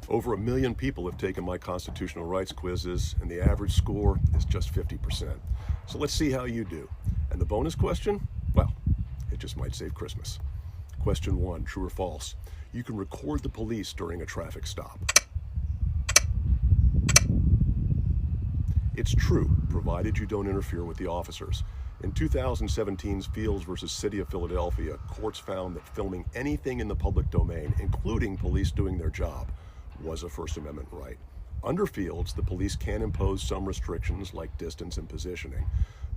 Over 1 million people have taken my constitutional rights quizzes, and the average score is just 50%. So let's see how you do. And the bonus question? Well, it just might save Christmas. Question 1, true or false? You can record the police during a traffic stop. It's true, provided you don't interfere with the officers. In 2017's Fields versus City of Philadelphia, courts found that filming anything in the public domain, including police doing their job, was a First Amendment right. Under Fields, the police can impose some restrictions like distance and positioning,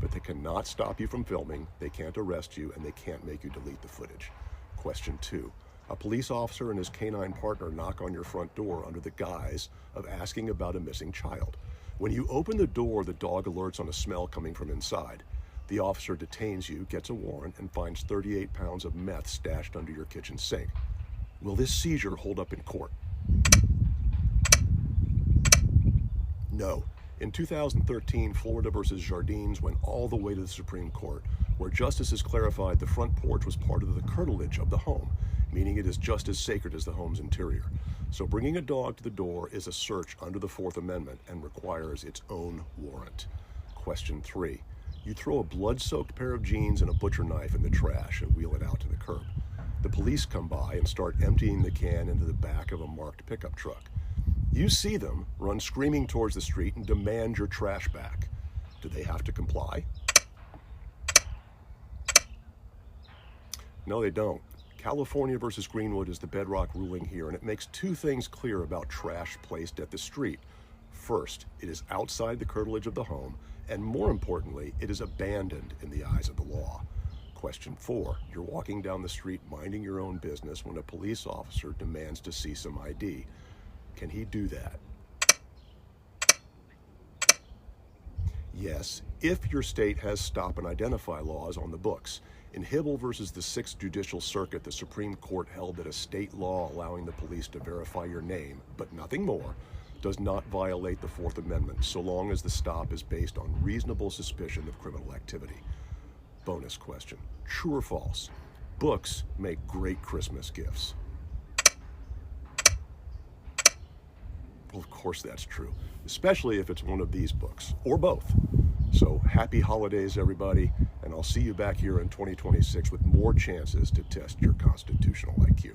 but they cannot stop you from filming, they can't arrest you, and they can't make you delete the footage. Question 2. A police officer and his canine partner knock on your front door under the guise of asking about a missing child. When you open the door, the dog alerts on a smell coming from inside. The officer detains you, gets a warrant, and finds 38 pounds of meth stashed under your kitchen sink. Will this seizure hold up in court? No. In 2013, Florida versus Jardines went all the way to the Supreme Court, where justices clarified the front porch was part of the curtilage of the home, meaning it is just as sacred as the home's interior. So bringing a dog to the door is a search under the Fourth Amendment and requires its own warrant. Question 3. You throw a blood-soaked pair of jeans and a butcher knife in the trash and wheel it out to the curb. The police come by and start emptying the can into the back of a marked pickup truck. You see them run screaming towards the street and demand your trash back. Do they have to comply? No, they don't. California versus Greenwood is the bedrock ruling here, and it makes two things clear about trash placed at the street. First, it is outside the curtilage of the home, and more importantly, it is abandoned in the eyes of the law. Question 4, you're walking down the street minding your own business when a police officer demands to see some ID. Can he do that? Yes, if your state has stop and identify laws on the books. In Hibble versus the 6th Judicial Circuit, the Supreme Court held that a state law allowing the police to verify your name, but nothing more, does not violate the Fourth Amendment so long as the stop is based on reasonable suspicion of criminal activity. Bonus question, true or false? Books make great Christmas gifts. Well, of course that's true, especially if it's one of these books, or both. So happy holidays, everybody, and I'll see you back here in 2026 with more chances to test your constitutional IQ.